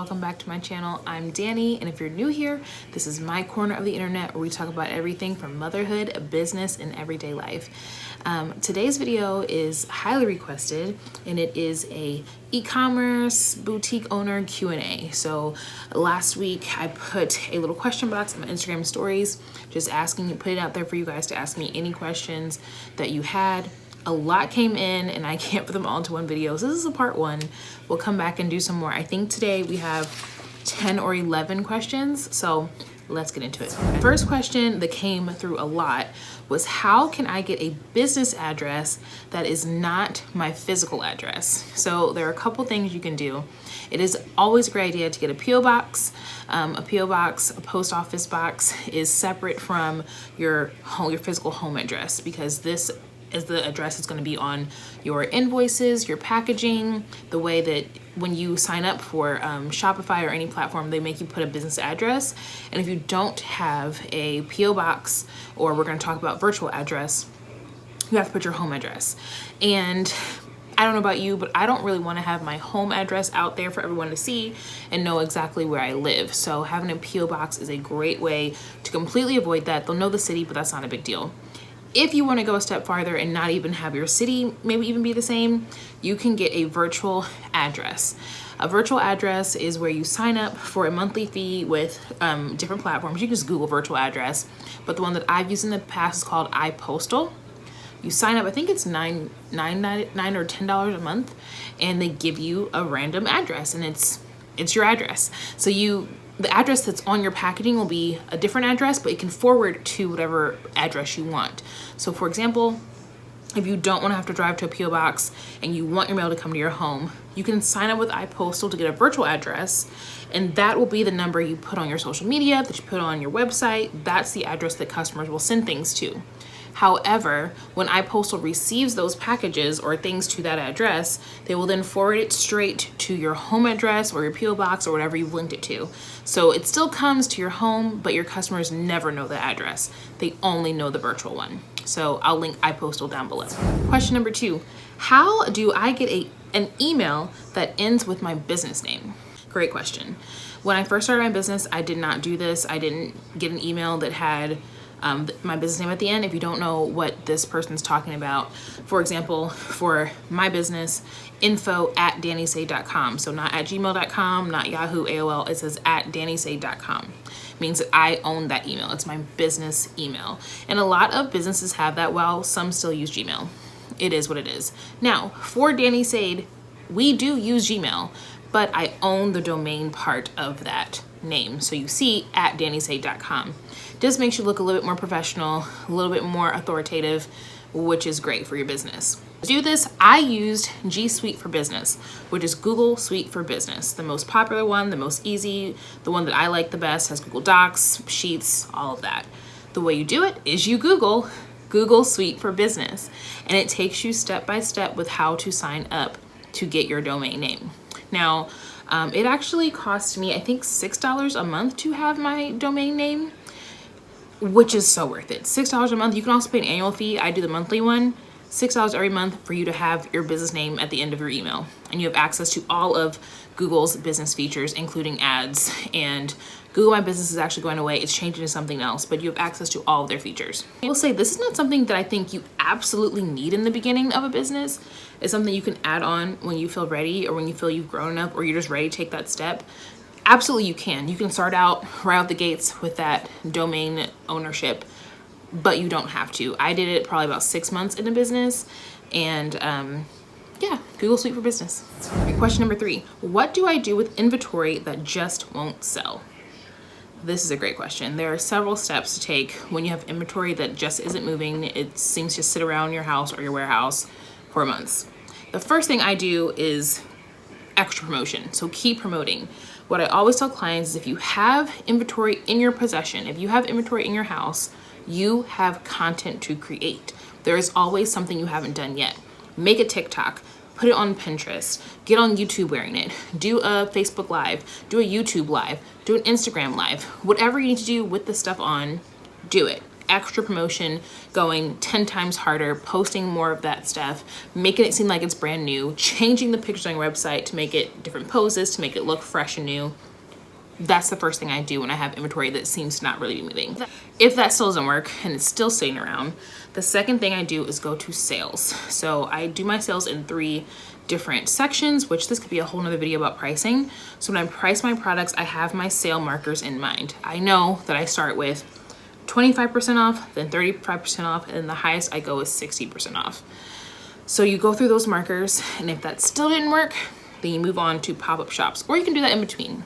welcome back to my channel. I'm Dani, and if you're new here, this is my corner of the internet where we talk about everything from motherhood, business, and everyday life. Today's video is highly requested, and it is a e-commerce boutique owner Q&A. So last week I put a little question box in my Instagram stories, just asking, put it out there for you guys to ask me any questions that you had. A lot came in and I can't put them all into one video. So this is a part one. We'll come back and do some more. I think today we have 10 or 11 questions. So let's get into it. First question that came through a lot was, how can I get a business address that is not my physical address? So there are a couple things you can do. It is always a great idea to get a P.O. box. A P.O. box, a post office box, is separate from your home, your physical home address, because this is the address that's going to be on your invoices, your packaging, the way that when you sign up for Shopify or any platform, they make you put a business address. And if you don't have a P.O. box, or we're going to talk about virtual address, you have to put your home address. And I don't know about you, but I don't really want to have my home address out there for everyone to see and know exactly where I live. So having a P.O. box is a great way to completely avoid that. They'll know the city, but that's not a big deal. If you want to go a step farther and not even have your city maybe even be the same, you can get a virtual address. A virtual address is where you sign up for a monthly fee with different platforms. You can just Google virtual address, but the one that I've used in the past is called iPostal. You sign up, I think it's $9 or $10 a month, and they give you a random address, and it's your address. So the address that's on your packaging will be a different address, but it can forward to whatever address you want. So for example, if you don't want to have to drive to a P.O. box and you want your mail to come to your home, you can sign up with iPostal to get a virtual address, and that will be the number you put on your social media, that you put on your website. That's the address that customers will send things to. However, when iPostal receives those packages or things to that address, they will then forward it straight to your home address or your P.O. box or whatever you've linked it to. So it still comes to your home, but your customers never know the address. They only know the virtual one. So I'll link iPostal down below. Question number 2, how do I get an email that ends with my business name? Great question. When I first started my business, I did not do this. I didn't get an email that had my business name at the end. If you don't know what this person's talking about, for example, for my business, info@daniseide.com. So not at gmail.com, not Yahoo, AOL, it says at daniseide.com. Means that I own that email. It's my business email. And a lot of businesses have that, while some still use Gmail. It is what it is. Now, for Dani Seide, we do use Gmail, but I own the domain part of that name. So you see at daniseide.com. Just makes you look a little bit more professional, a little bit more authoritative, which is great for your business. To do this, I used G Suite for Business, which is Google Suite for Business. The most popular one, the most easy, the one that I like the best, has Google Docs, Sheets, all of that. The way you do it is you Google Suite for Business, and it takes you step by step with how to sign up to get your domain name. Now, it actually cost me, I think, $6 a month to have my domain name, which is so worth it. $6 a month. You can also pay an annual fee. I do the monthly one. $6 every month for you to have your business name at the end of your email. And you have access to all of Google's business features, including ads. And Google My Business is actually going away. It's changing to something else, but you have access to all of their features. I will say this is not something that I think you absolutely need in the beginning of a business. It's something you can add on when you feel ready, or when you feel you've grown enough, or you're just ready to take that step. Absolutely, you can. You can start out right out the gates with that domain ownership, but you don't have to. I did it probably about 6 months into business, and yeah, Google Suite for Business. Question number 3, what do I do with inventory that just won't sell? This is a great question. There are several steps to take when you have inventory that just isn't moving. It seems to sit around your house or your warehouse for months. The first thing I do is extra promotion. So keep promoting. What I always tell clients is, if you have inventory in your possession, if you have inventory in your house, you have content to create. There is always something you haven't done yet. Make a TikTok, put it on Pinterest, get on YouTube wearing it, do a Facebook Live, do a YouTube Live, do an Instagram Live. Whatever you need to do with the stuff on, do it. extra promotion, going 10 times harder, posting more of that stuff, making it seem like it's brand new, changing the pictures on your website to make it different poses, to make it look fresh and new. That's the first thing I do when I have inventory that seems to not really be moving. If that still doesn't work and it's still sitting around, the second thing I do is go to sales. So I do my sales in 3 different sections, which this could be a whole nother video about pricing. So when I price my products, I have my sale markers in mind. I know that I start with 25% off, then 35% off, and the highest I go is 60% off. So you go through those markers, and if that still didn't work, then you move on to pop-up shops, or you can do that in between.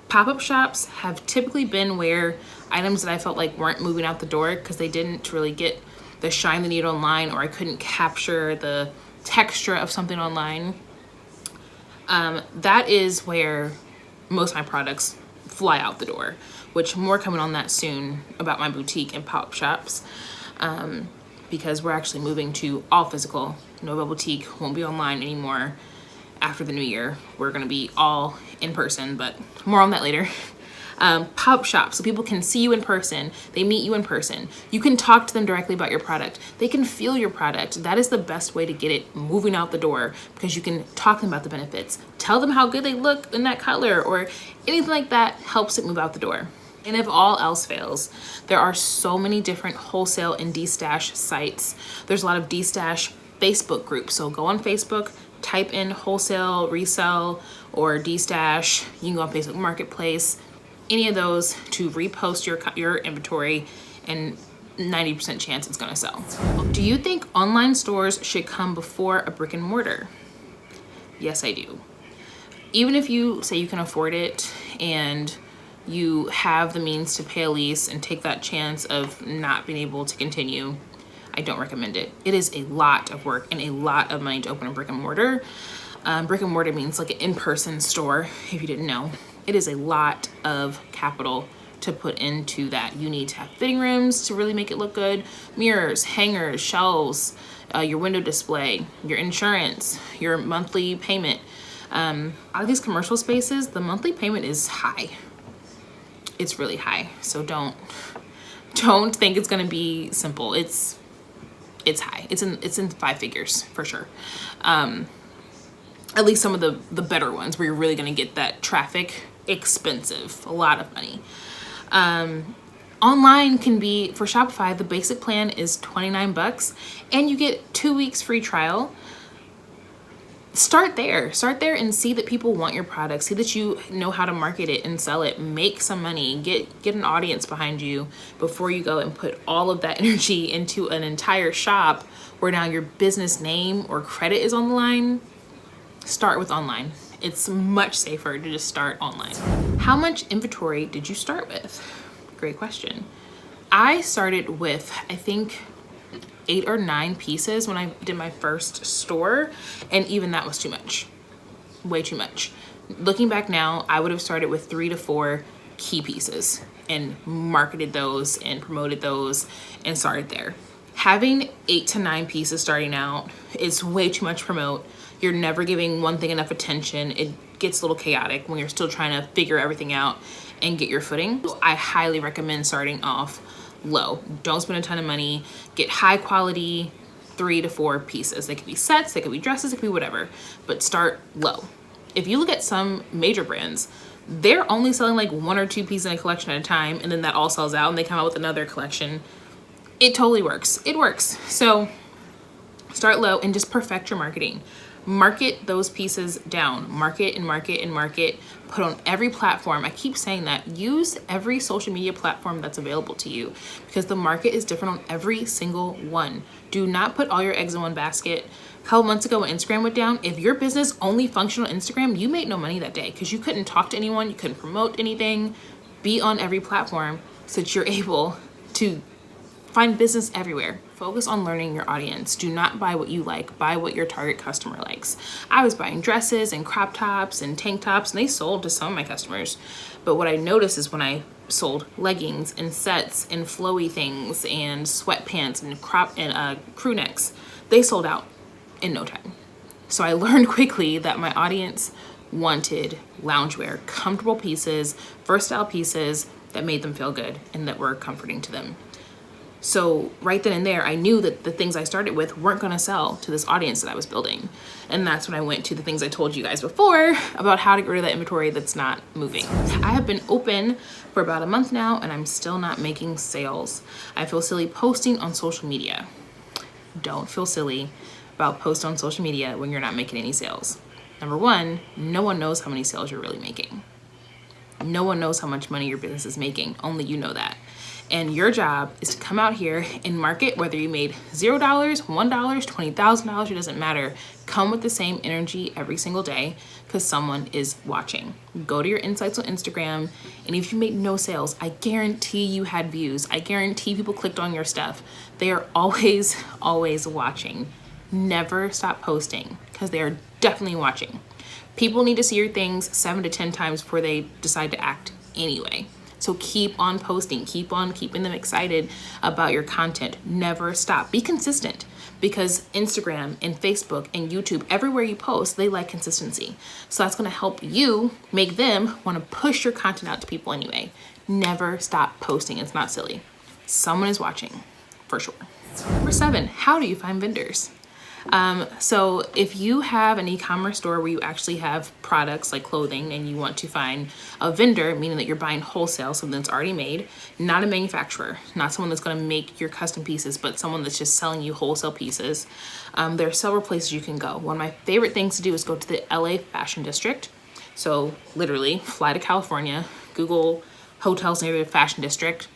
Pop-up shops have typically been where items that I felt like weren't moving out the door because they didn't really get the shine they need online, or I couldn't capture the texture of something online. That is where most of my products fly out the door, which more coming on that soon about my boutique and pop-up shops, because we're actually moving to all physical. No boutique, won't be online anymore. After the new year, we're gonna be all in person, but more on that later. Pop-up shop, so people can see you in person, they meet you in person. You can talk to them directly about your product. They can feel your product. That is the best way to get it moving out the door, because you can talk to them about the benefits, tell them how good they look in that color, or anything like that helps it move out the door. And if all else fails, there are so many different wholesale and de-stash sites. There's a lot of de-stash Facebook groups, so go on Facebook, type in wholesale, resell, or de-stash. You can go on Facebook Marketplace, any of those, to repost your inventory, and 90% chance it's gonna sell. Do you think online stores should come before a brick and mortar? Yes, I do. Even if you say you can afford it and you have the means to pay a lease and take that chance of not being able to continue, I don't recommend it. It is a lot of work and a lot of money to open a brick and mortar. Brick and mortar means like an in-person store, if you didn't know. It is a lot of capital to put into that. You need to have fitting rooms to really make it look good, mirrors, hangers, shelves, your window display, your insurance, your monthly payment. Out of these commercial spaces, the monthly payment is high. It's really high. So don't think it's gonna be simple. It's high. It's in 5 figures for sure. At least some of the better ones where you're really gonna get that traffic, expensive, a lot of money. Online can be, for Shopify, the basic plan is $29 and you get 2 weeks free trial. Start there and see that people want your product. See that you know how to market it and sell it. Make some money, get an audience behind you before you go and put all of that energy into an entire shop where now your business name or credit is on the line. Start with online. It's much safer to just start online. How much inventory did you start with? Great question. I started with, I think, 8 or 9 pieces when I did my first store, and even that was too much, way too much. Looking back now, I would have started with 3 to 4 key pieces and marketed those and promoted those and started there. Having 8 to 9 pieces starting out is way too much to promote. You're never giving one thing enough attention. It gets a little chaotic when you're still trying to figure everything out and get your footing. I highly recommend starting off low. Don't spend a ton of money. Get high quality 3 to 4 pieces. They could be sets, they could be dresses, they could be whatever, but start low. If you look at some major brands, they're only selling like 1 or 2 pieces in a collection at a time, and then that all sells out and they come out with another collection. It totally works. It works. So start low and just perfect your marketing. Market those pieces down. Market and market and market. Put on every platform. I keep saying that. Use every social media platform that's available to you, because the market is different on every single one. Do not put all your eggs in one basket. A couple months ago when Instagram went down, if your business only functioned on Instagram, you made no money that day because you couldn't talk to anyone, you couldn't promote anything. Be on every platform so that you're able to find business everywhere. Focus on learning your audience. Do not buy what you like, buy what your target customer likes. I was buying dresses and crop tops and tank tops, and they sold to some of my customers. But what I noticed is when I sold leggings and sets and flowy things and sweatpants and crew necks, they sold out in no time. So I learned quickly that my audience wanted loungewear, comfortable pieces, versatile pieces that made them feel good and that were comforting to them. So right then and there, I knew that the things I started with weren't gonna sell to this audience that I was building. And that's when I went to the things I told you guys before about how to get rid of that inventory that's not moving. I have been open for about a month now and I'm still not making sales. I feel silly posting on social media. Don't feel silly about posting on social media when you're not making any sales. Number one, no one knows how many sales you're really making. No one knows how much money your business is making. Only you know that. And your job is to come out here and market, whether you made $0, $1, $20,000, it doesn't matter. Come with the same energy every single day because someone is watching. Go to your insights on Instagram, and if you made no sales, I guarantee you had views. I guarantee people clicked on your stuff. They are always, always watching. Never stop posting because they are definitely watching. People need to see your things 7 to 10 times before they decide to act anyway. So keep on posting, keep on keeping them excited about your content. Never stop. Be consistent because Instagram and Facebook and YouTube, everywhere you post, they like consistency. So that's gonna help you make them wanna push your content out to people anyway. Never stop posting, it's not silly. Someone is watching, for sure. Number 7, how do you find vendors? So if you have an e-commerce store where you actually have products like clothing and you want to find a vendor, meaning that you're buying wholesale, something that's already made, not a manufacturer, not someone that's going to make your custom pieces, but someone that's just selling you wholesale pieces, there are several places you can go. One of my favorite things to do is go to the LA Fashion District. So literally fly to California, Google hotels near the fashion district,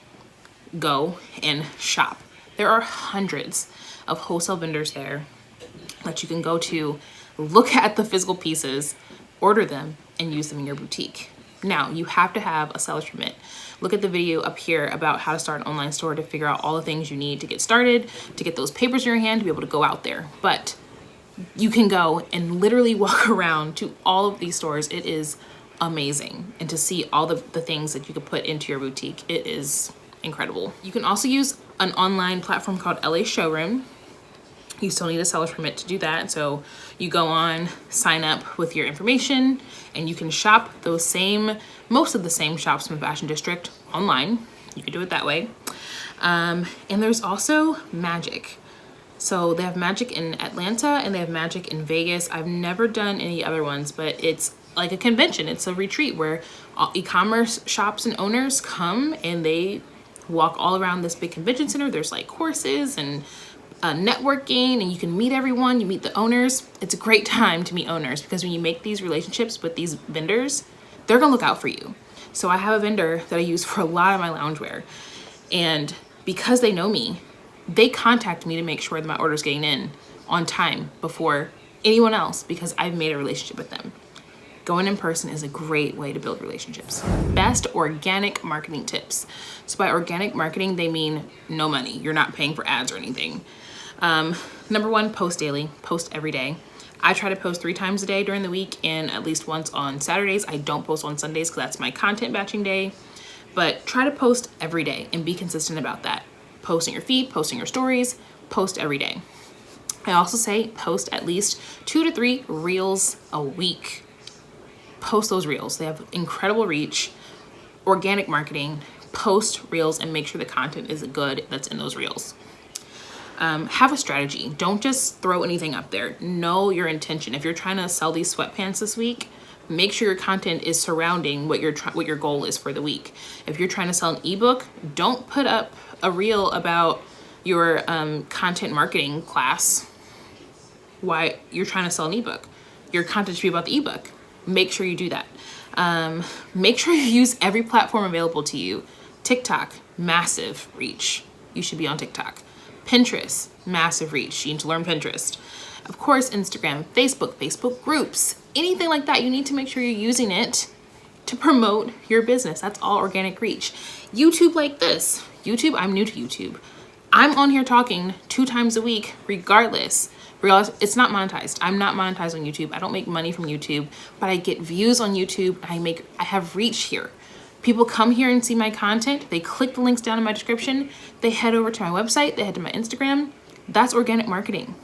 go and shop. There are hundreds of wholesale vendors there that you can go to, look at the physical pieces, order them, and use them in your boutique. Now, you have to have a seller's permit. Look at the video up here about how to start an online store to figure out all the things you need to get started, to get those papers in your hand, to be able to go out there. But you can go and literally walk around to all of these stores. It is amazing. And to see all the things that you could put into your boutique, it is incredible. You can also use an online platform called LA Showroom. You still need a seller's permit to do that. So you go on, sign up with your information, and you can shop most of the same shops from the Fashion District online. You can do it that way. And there's also Magic. So they have Magic in Atlanta and they have Magic in Vegas. I've never done any other ones, but it's like a convention. It's a retreat where e-commerce shops and owners come and they walk all around this big convention center. There's like courses and networking, and you can meet everyone, you meet the owners. It's a great time to meet owners because when you make these relationships with these vendors, they're gonna look out for you. So I have a vendor that I use for a lot of my loungewear, and because they know me, they contact me to make sure that my order's getting in on time before anyone else because I've made a relationship with them. Going in person is a great way to build relationships. Best organic marketing tips. So by organic marketing, they mean no money. You're not paying for ads or anything. Number 1, post daily, post every day. I try to post 3 times a day during the week and at least once on Saturdays. I don't post on Sundays because that's my content batching day, but try to post every day and be consistent about that. Posting your feed, posting your stories, post every day. I also say post at least 2 to 3 reels a week. Post those reels. They have incredible reach. Organic marketing, post reels and make sure the content is good that's in those reels. Have a strategy. Don't just throw anything up there. Know your intention. If you're trying to sell these sweatpants this week, make sure your content is surrounding what your goal is for the week. If you're trying to sell an ebook, don't put up a reel about your content marketing class. Why you're trying to sell an ebook. Your content should be about the ebook. Make sure you do that. Make sure you use every platform available to you. TikTok, massive reach. You should be on TikTok. Pinterest, massive reach. You need to learn Pinterest. Of course, Instagram, Facebook groups, anything like that. You need to make sure you're using it to promote your business. That's all organic reach. YouTube like this. YouTube, I'm new to YouTube. I'm on here talking 2 times a week, regardless. It's not monetized. I'm not monetized on YouTube. I don't make money from YouTube, but I get views on YouTube. I have reach here. People come here and see my content. They click the links down in my description. They head over to my website. They head to my Instagram. That's organic marketing.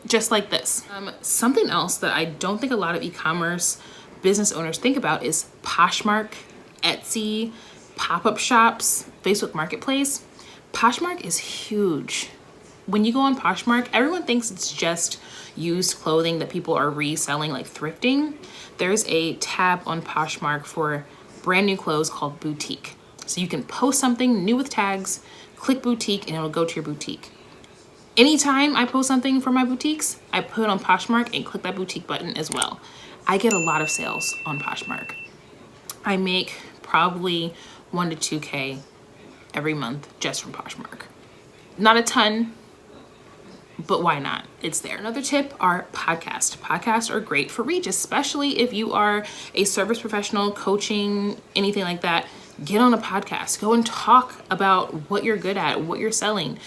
Just like this. Something else that I don't think a lot of e-commerce business owners think about is Poshmark, Etsy, pop-up shops, Facebook Marketplace. Poshmark is huge. When you go on Poshmark, everyone thinks it's just used clothing that people are reselling, like thrifting. There's a tab on Poshmark for brand new clothes called boutique. So you can post something new with tags, click boutique, and it'll go to your boutique. Anytime I post something for my boutiques, I put it on Poshmark and click that boutique button as well. I get a lot of sales on Poshmark. I make probably 1 to 2K every month just from Poshmark. Not a ton, but why not? It's there. Another tip are podcasts. Podcasts are great for reach, especially if you are a service professional, coaching, anything like that. Get on a podcast. Go and talk about what you're good at, what you're selling.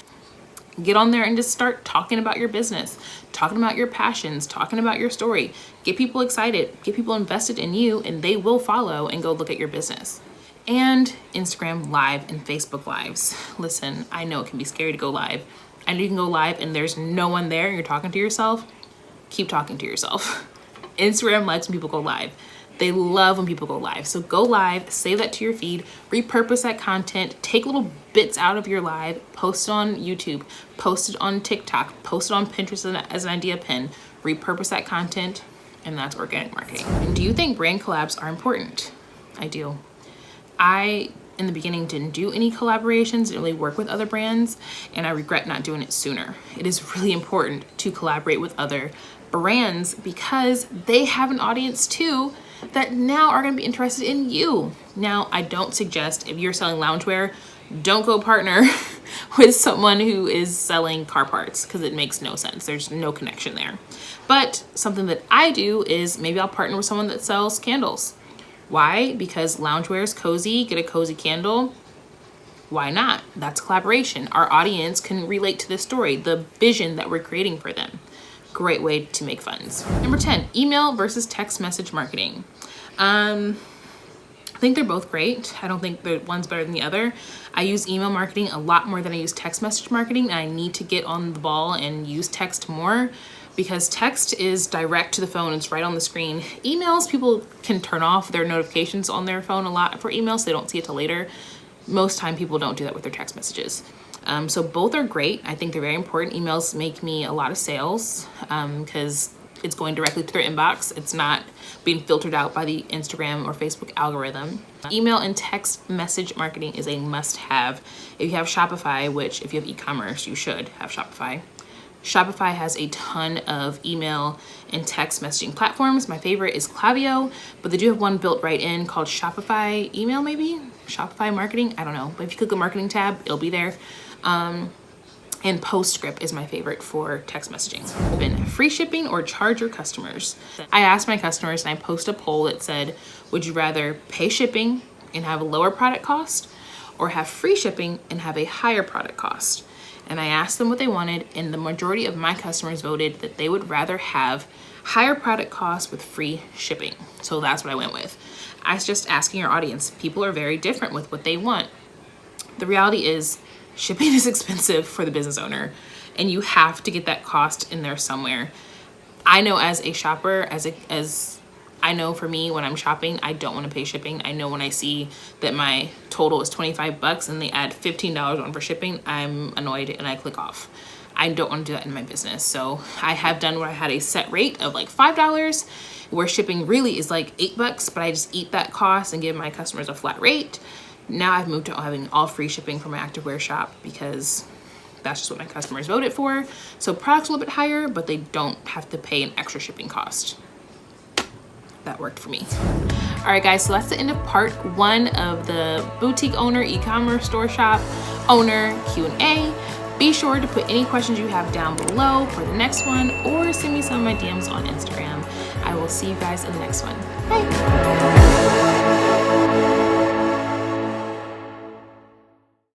Get on there and just start talking about your business, talking about your passions, talking about your story. Get people excited, get people invested in you, and they will follow and go look at your business. And Instagram Live and Facebook Lives. Listen, I know it can be scary to go live. I know you can go live and there's no one there and you're talking to yourself. Keep talking to yourself. Instagram likes when people go live. They love when people go live. So go live, save that to your feed, repurpose that content, take little bits out of your live, post it on YouTube, post it on TikTok, post it on Pinterest as an idea pin, repurpose that content, and that's organic marketing. And do you think brand collabs are important? I do. I, in the beginning, didn't do any collaborations, didn't really work with other brands, and I regret not doing it sooner. It is really important to collaborate with other brands because they have an audience too that now are going to be interested in you. Now, I don't suggest if you're selling loungewear, don't go partner with someone who is selling car parts because it makes no sense. There's no connection there. But something that I do is maybe I'll partner with someone that sells candles. Why? Because loungewear is cozy, get a cozy candle. Why not? That's collaboration. Our audience can relate to this story, the vision that we're creating for them. Great way to make funds. Number 10, email versus text message marketing. I think they're both great. I don't think the one's better than the other. I use email marketing a lot more than I use text message marketing. And I need to get on the ball and use text more because text is direct to the phone. It's right on the screen. Emails, people can turn off their notifications on their phone a lot for emails. So they don't see it till later. Most time people don't do that with their text messages. So both are great. I think they're very important. Emails make me a lot of sales because it's going directly to their inbox. It's not being filtered out by the Instagram or Facebook algorithm. Email and text message marketing is a must-have. If you have Shopify, which if you have e-commerce, you should have Shopify. Shopify has a ton of email and text messaging platforms. My favorite is Klaviyo, but they do have one built right in called Shopify email, maybe? Shopify marketing, I don't know. But if you click the marketing tab, it'll be there. And Postscript is my favorite for text messaging. Been free shipping or charge your customers. I asked my customers and I posted a poll that said, would you rather pay shipping and have a lower product cost or have free shipping and have a higher product cost? And I asked them what they wanted, and the majority of my customers voted that they would rather have higher product costs with free shipping. So that's what I went with. I was just asking your audience. People are very different with what they want. The reality is shipping is expensive for the business owner, and you have to get that cost in there somewhere. I know as a shopper, as I know for me when I'm shopping, I don't want to pay shipping. I know when I see that my total is 25 bucks and they add $15 on for shipping, I'm annoyed and I click off. I don't want to do that in my business. So I have done where I had a set rate of like $5 where shipping really is like $8, but I just eat that cost and give my customers a flat rate. Now I've moved to having all free shipping for my activewear shop because that's just what my customers voted for. So products a little bit higher, but they don't have to pay an extra shipping cost. That worked for me. All right, guys, so that's the end of part 1 of the boutique owner, e-commerce store shop owner Q&A. Be sure to put any questions you have down below for the next one or send me some of my DMs on Instagram. I will see you guys in the next one. Bye.